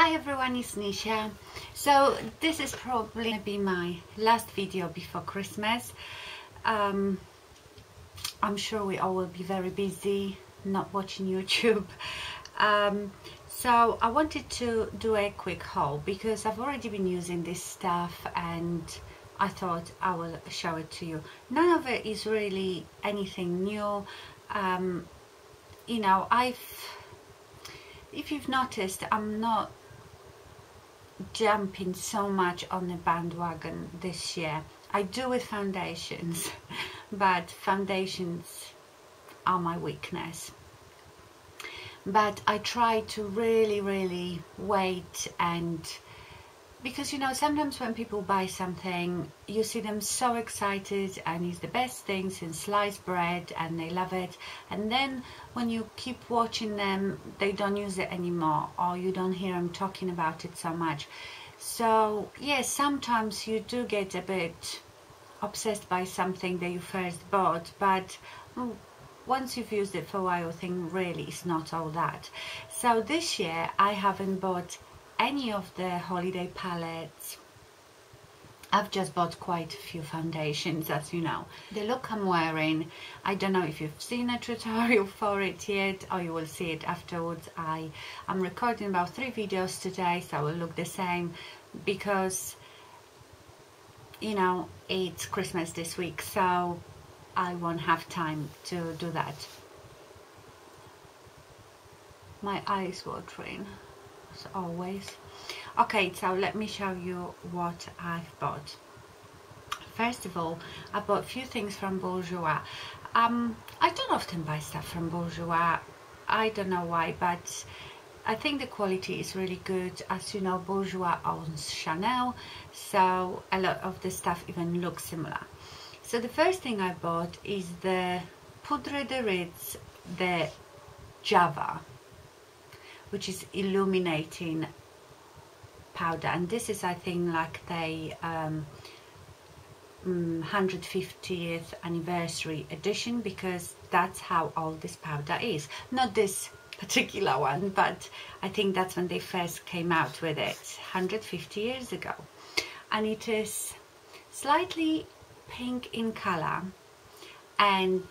Hi everyone, it's Nisha. So this is probably going to be my last video before Christmas. I'm sure we all will be very busy not watching YouTube. So I wanted to do a quick haul because I've already been using this stuff and I thought I will show it to you. None of it is really anything new. You know, if you've noticed, I'm not jumping so much on the bandwagon this year. I do with foundations, but foundations are my weakness. But I try to really wait, and because you know, sometimes when people buy something, you see them so excited and it's the best thing since sliced bread and they love it, and then when you keep watching them they don't use it anymore, or you don't hear them talking about it so much. So yes, sometimes you do get a bit obsessed by something that you first bought, but once you've used it for a while, you think really it's not all that. So this year I haven't bought any of the holiday palettes. I've just bought quite a few foundations, as you know. The look I'm wearing, I don't know if you've seen a tutorial for it yet, or you will see it afterwards. I'm recording about 3 videos today, so it will look the same because, you know, it's Christmas this week, so I won't have time to do that. My eyes watering as always. Okay, so let me show you what I've bought. First of all, I bought a few things from Bourjois. I don't often buy stuff from Bourjois. I don't know why, but I think the quality is really good. As you know, Bourjois owns Chanel, so a lot of the stuff even looks similar. So the first thing I bought is the Poudre de Riche, the Java, which is illuminating powder, and this is, I think, like the 150th anniversary edition, because that's how old this powder is. Not this particular one, but I think that's when they first came out with it 150 years ago. And it is slightly pink in color and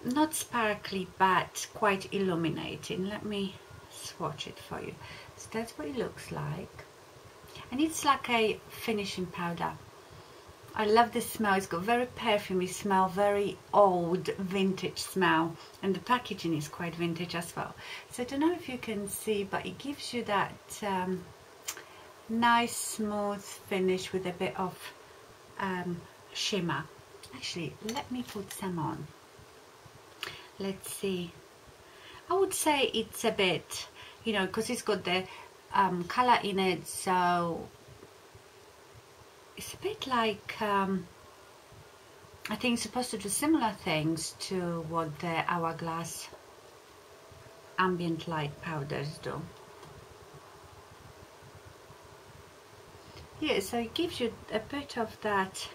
not sparkly but quite illuminating. Let me swatch it for you. So that's what it looks like, and it's like a finishing powder. I love the smell. It's got very perfumey smell, very old vintage smell, and the packaging is quite vintage as well. So I don't know if you can see, but it gives you that nice smooth finish with a bit of shimmer. Actually, let me put some on. Let's see. I would say it's a bit, you know, because it's got the colour in it, so it's a bit like, I think it's supposed to do similar things to what the Hourglass ambient light powders do. Yeah, so it gives you a bit of that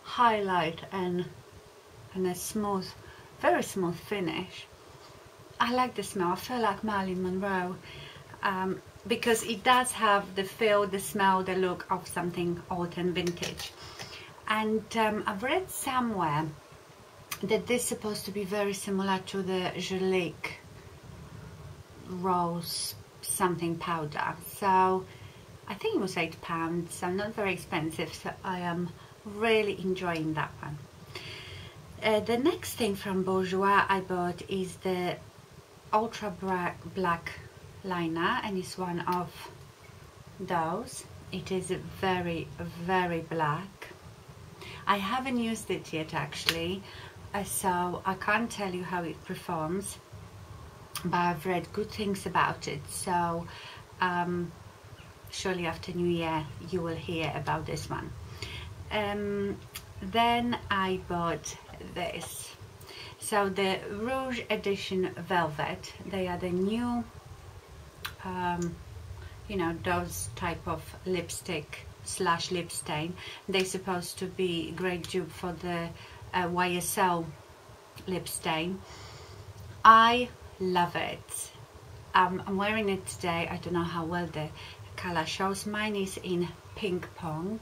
highlight and a smooth, very smooth finish. I like the smell. I feel like Marilyn Monroe, because it does have the feel, the smell, the look of something old and vintage. And I've read somewhere that this is supposed to be very similar to the Angelique Rose something powder. So I think it was £8, so not very expensive. So I am really enjoying that one. The next thing from Bourjois I bought is the ultra black liner, and it's one of those. It is very black. I haven't used it yet actually, so I can't tell you how it performs, but I've read good things about it, so surely after New Year you will hear about this one. Then I bought this. So the Rouge Edition Velvet, they are the new, you know, those type of lipstick / lip stain. They're supposed to be great dupe for the YSL lip stain. I love it. I'm wearing it today. I don't know how well the color shows. Mine is in Pink Pong,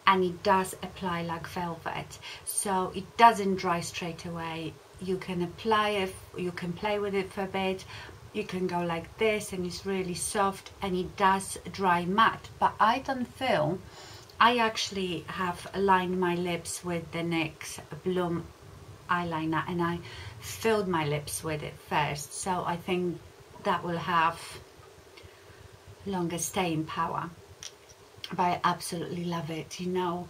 and it does apply like velvet, so it doesn't dry straight away. You can apply it, you can play with it for a bit, you can go like this, and it's really soft, and it does dry matte. But I don't feel, I actually have lined my lips with the NYX Bloom eyeliner, and I filled my lips with it first, so I think that will have longer staying power. But I absolutely love it. You know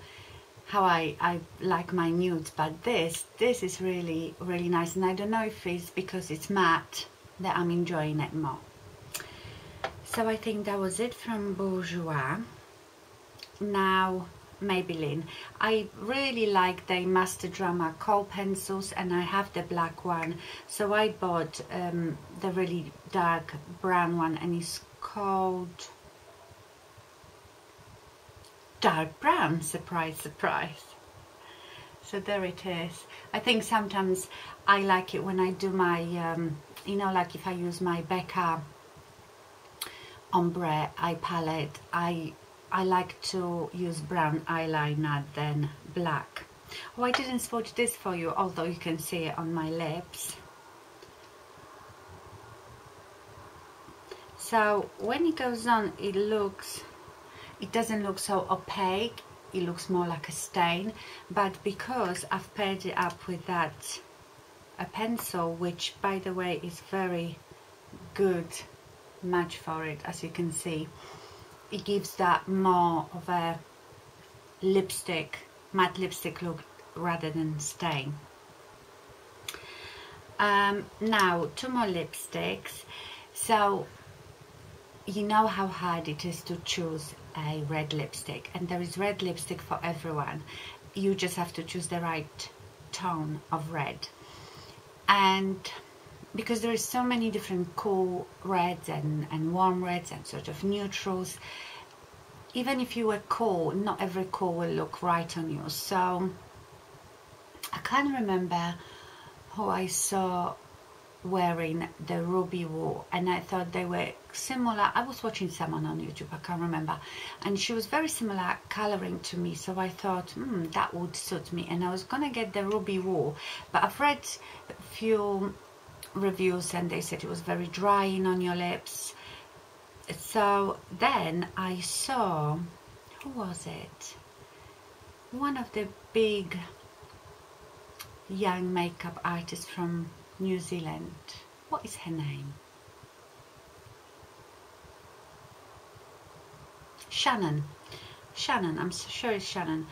how I like my nudes, but this is really, really nice, and I don't know if it's because it's matte that I'm enjoying it more. So I think that was it from Bourjois. Now Maybelline. I really like the Master Drama kohl pencils, and I have the black one, so I bought the really dark brown one, and it's called dark brown. Surprise, surprise. So there it is. I think sometimes I like it when I do my you know, like if I use my Becca ombre eye palette, I like to use brown eyeliner than black. Oh, I didn't swatch this for you, although you can see it on my lips. So when it goes on, it doesn't look so opaque, it looks more like a stain, but because I've paired it up with that a pencil, which by the way is very good match for it, as you can see, it gives that more of a lipstick, matte lipstick look rather than stain. Now 2 more lipsticks. So you know how hard it is to choose a red lipstick, and there is red lipstick for everyone. You just have to choose the right tone of red, and because there is so many different cool reds and warm reds and sort of neutrals, even if you were cool, not every cool will look right on you. So I can't remember who I saw wearing the ruby wool, and I thought they were similar. I was watching someone on YouTube, I can't remember, and she was very similar coloring to me, so I thought that would suit me, and I was gonna get the ruby wool, but I've read a few reviews and they said it was very drying on your lips. So then I saw, who was it, one of the big young makeup artists from New Zealand. What is her name? Shannon, I'm sure it's Shannon,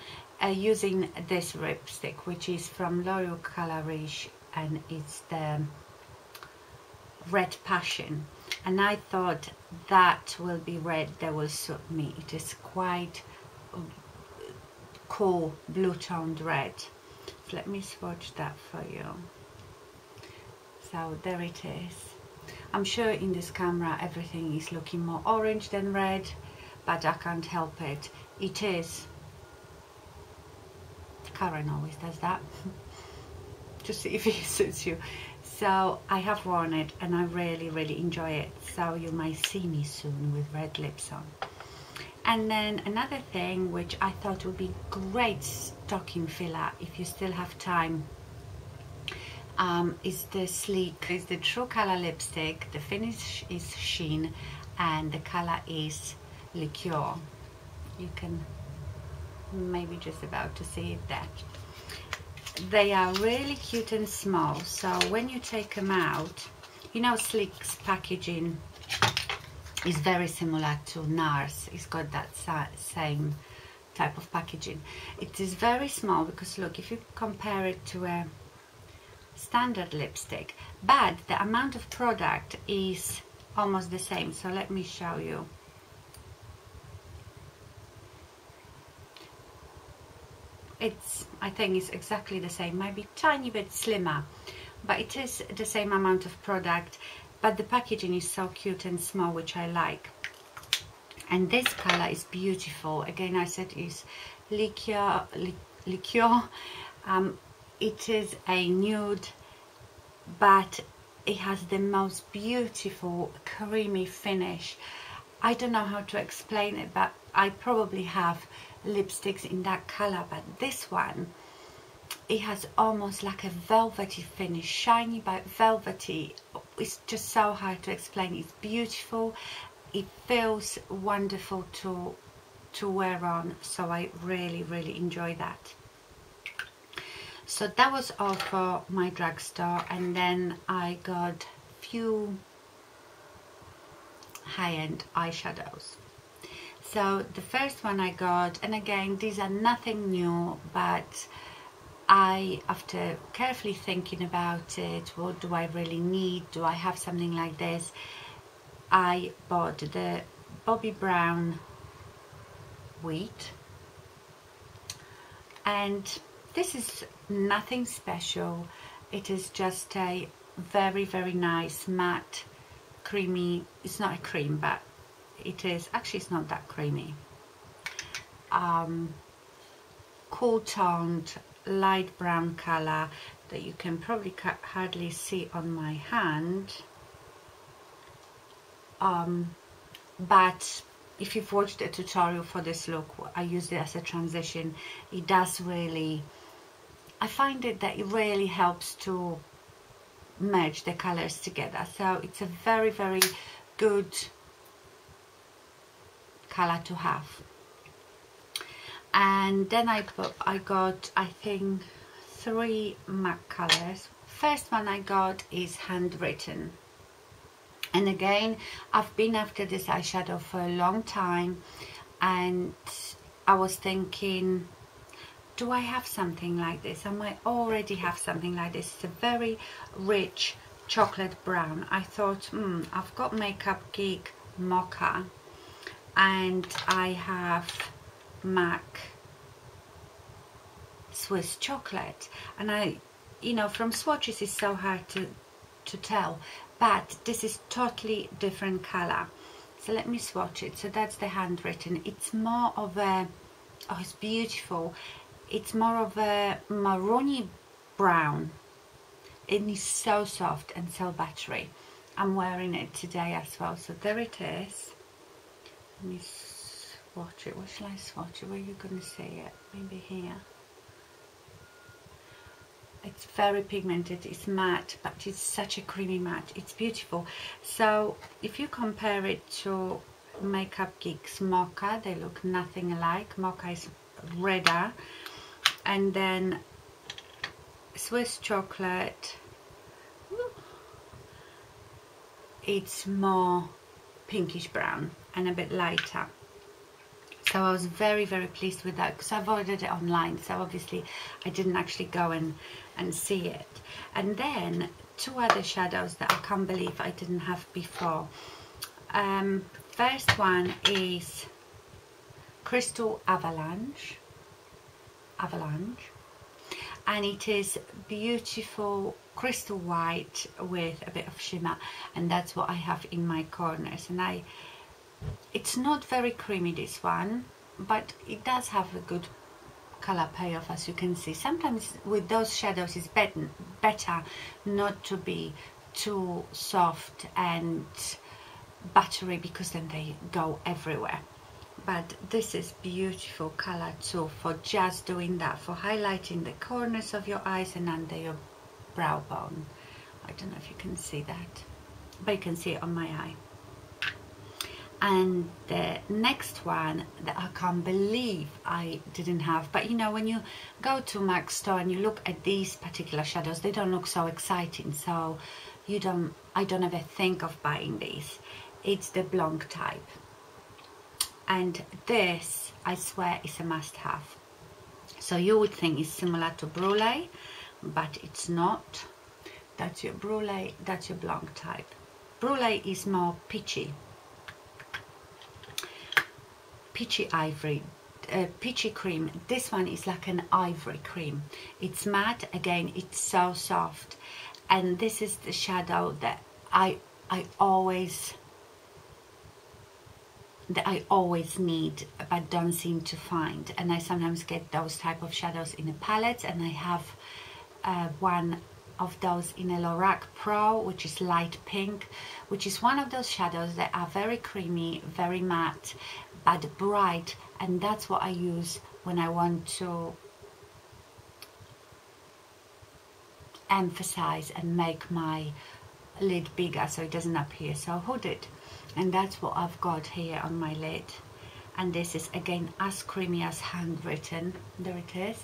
using this lipstick, which is from L'Oreal Color Riche, and it's the Red Passion, and I thought that will be red that will suit me. It is quite cool blue toned red. So let me swatch that for you. So there it is. I'm sure in this camera everything is looking more orange than red, but I can't help it. It is. Karen always does that to see if it suits you. So I have worn it and I really, really enjoy it. So you might see me soon with red lips on. And then another thing which I thought would be great stocking filler if you still have time, is the Sleek, is the True Color lipstick. The finish is Sheen and the color is Liquour. You can maybe just about to see it there. They are really cute and small, so when you take them out, you know Sleek's packaging is very similar to Nars. It's got that same type of packaging. It is very small because look, if you compare it to a standard lipstick, but the amount of product is almost the same. So let me show you. I think it's exactly the same, maybe tiny bit slimmer, but it is the same amount of product, but the packaging is so cute and small, which I like. And this color is beautiful. Again, I said it's Liquour. It is a nude, but it has the most beautiful creamy finish. I don't know how to explain it, but I probably have lipsticks in that color, but this one, it has almost like a velvety finish, shiny but velvety. It's just so hard to explain. It's beautiful, it feels wonderful to wear on, so I really enjoy that. So that was all for my drugstore, and then I got few high-end eyeshadows. So the first one I got, and again these are nothing new, but I, after carefully thinking about it, what do I really need, do I have something like this, I bought the Bobbi Brown Wheat, and this is nothing special. It is just a very nice matte creamy, it's not a cream, but it is actually, it's not that creamy, cool toned light brown color that you can probably hardly see on my hand, but if you've watched a tutorial for this look, I used it as a transition. It does really, I find it that it really helps to merge the colors together, so it's a very good color to have. And then I got, I think, 3 MAC colors. First one I got is Handwritten, and again I've been after this eyeshadow for a long time, and I was thinking, do I have something like this? I might already have something like this. It's a very rich chocolate brown. I thought, I've got Makeup Geek Mocha, and I have MAC Swiss chocolate, and I, you know, from swatches it's so hard to tell, but this is totally different color. So let me swatch it. So that's the Handwritten. It's more of a, oh, it's beautiful, it's more of a maroony brown. It is so soft and so buttery. I'm wearing it today as well, so there it is. Let me swatch it. Where shall I swatch it? Where are you going to see it? Maybe here. It's very pigmented, it's matte, but it's such a creamy matte. It's beautiful. So if you compare it to Makeup Geek's Mocha, they look nothing alike. Mocha is redder, and then Swiss chocolate, it's more pinkish brown and a bit lighter. So I was very pleased with that, because I've ordered it online, so obviously I didn't actually go and see it. And then 2 other shadows that I can't believe I didn't have before. First one is Crystal Avalanche, and it is beautiful crystal white with a bit of shimmer, and that's what I have in my corners. And it's not very creamy, this one, but it does have a good color payoff, as you can see. Sometimes with those shadows it's better not to be too soft and buttery, because then they go everywhere. But this is beautiful color too, for just doing that, for highlighting the corners of your eyes and under your brow bone. I don't know if you can see that, but you can see it on my eye. And the next one that I can't believe I didn't have, but you know, when you go to MAC store and you look at these particular shadows, they don't look so exciting, so I don't ever think of buying these. It's the Blanc type, and this, I swear, is a must-have. So you would think it's similar to Brulee, but it's not. That's your Brulee, that's your Blanc type. Brulee is more peachy ivory, peachy cream. This one is like an ivory cream. It's matte, again, it's so soft, and this is the shadow that I always need but don't seem to find. And I sometimes get those type of shadows in a palette, and I have one of those in a Lorac Pro, which is light pink, which is one of those shadows that are very creamy, very matte, but bright, and that's what I use when I want to emphasize and make my lid bigger so it doesn't appear so hooded. And that's what I've got here on my lid. And this is again as creamy as Handwritten. There it is.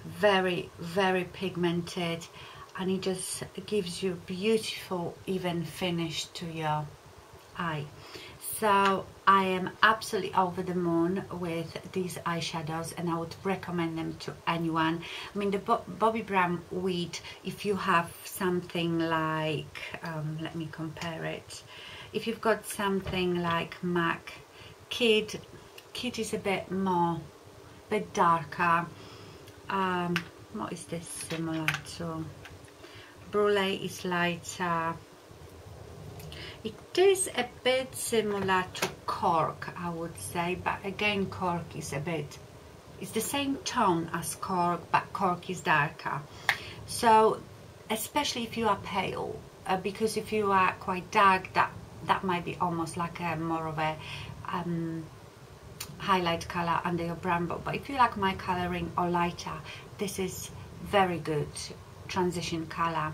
Very, very pigmented, and it just gives you beautiful even finish to your eye. So I am absolutely over the moon with these eyeshadows, and I would recommend them to anyone. I mean, the Bobbi Brown Wheat, if you have something like, let me compare it. If you've got something like MAC Kid is a bit darker. What is this similar to? Brulee is lighter. It is a bit similar to Cork, I would say, but again, Cork is it's the same tone as Cork, but Cork is darker. So, especially if you are pale, because if you are quite dark, that might be almost like a more of a highlight color under your brown book. But if you like my coloring or lighter, this is very good transition color.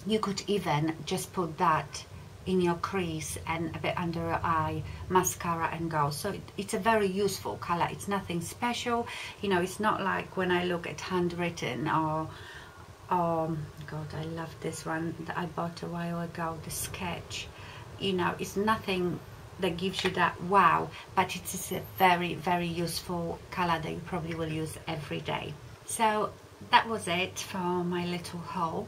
You could even just put that in your crease and a bit under your eye, mascara, and go. So it's a very useful color. It's nothing special, you know. It's not like when I look at Handwritten or God, I love this one that I bought a while ago, the Sketch. You know, it's nothing that gives you that wow, but it is a very, very useful color that you probably will use every day. So that was it for my little haul.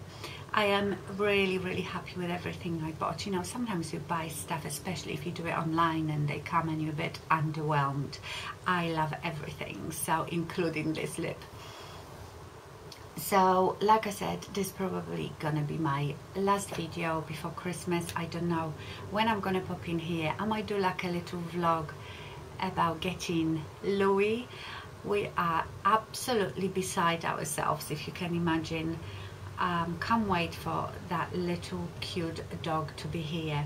I am really, really happy with everything I bought. You know, sometimes you buy stuff, especially if you do it online and they come and you're a bit underwhelmed. I love everything, so including this lip. So like I said, this is probably gonna be my last video before Christmas. I don't know when I'm gonna pop in here. I might do like a little vlog about getting Louis. We are absolutely beside ourselves, if you can imagine. Can't wait for that little cute dog to be here.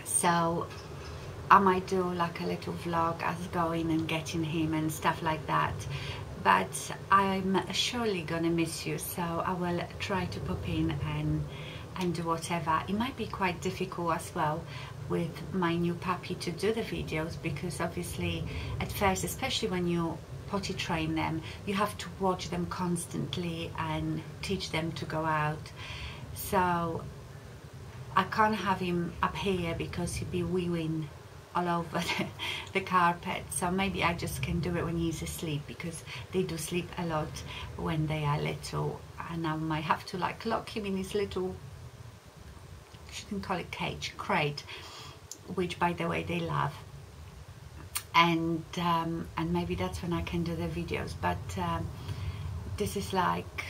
So I might do like a little vlog as going and getting him and stuff like that. But I'm surely gonna miss you, so I will try to pop in and do whatever. It might be quite difficult as well with my new puppy to do the videos, because obviously at first, especially when you potty train them, you have to watch them constantly and teach them to go out. So I can't have him up here because he'd be wee-weeing all over the carpet. So maybe I just can do it when he's asleep, because they do sleep a lot when they are little, and I might have to like lock him in his little, shouldn't call it cage, crate, which by the way they love. And maybe that's when I can do the videos. But this is like,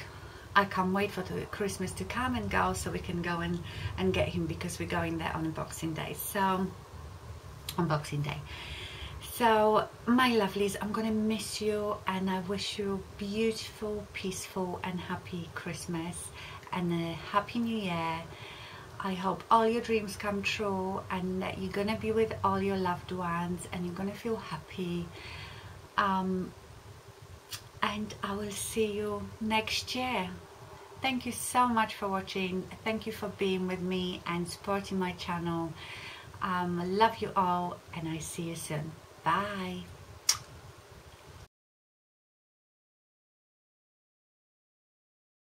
I can't wait for the Christmas to come and go so we can go and get him, because we're going there on Boxing Day. So on Boxing Day. So my lovelies, I'm gonna miss you, and I wish you beautiful, peaceful and happy Christmas and a happy new year. I hope all your dreams come true, and that you're gonna be with all your loved ones and you're gonna feel happy. And I will see you next year. Thank you so much for watching. Thank you for being with me and supporting my channel. Love you all, and I see you soon. Bye.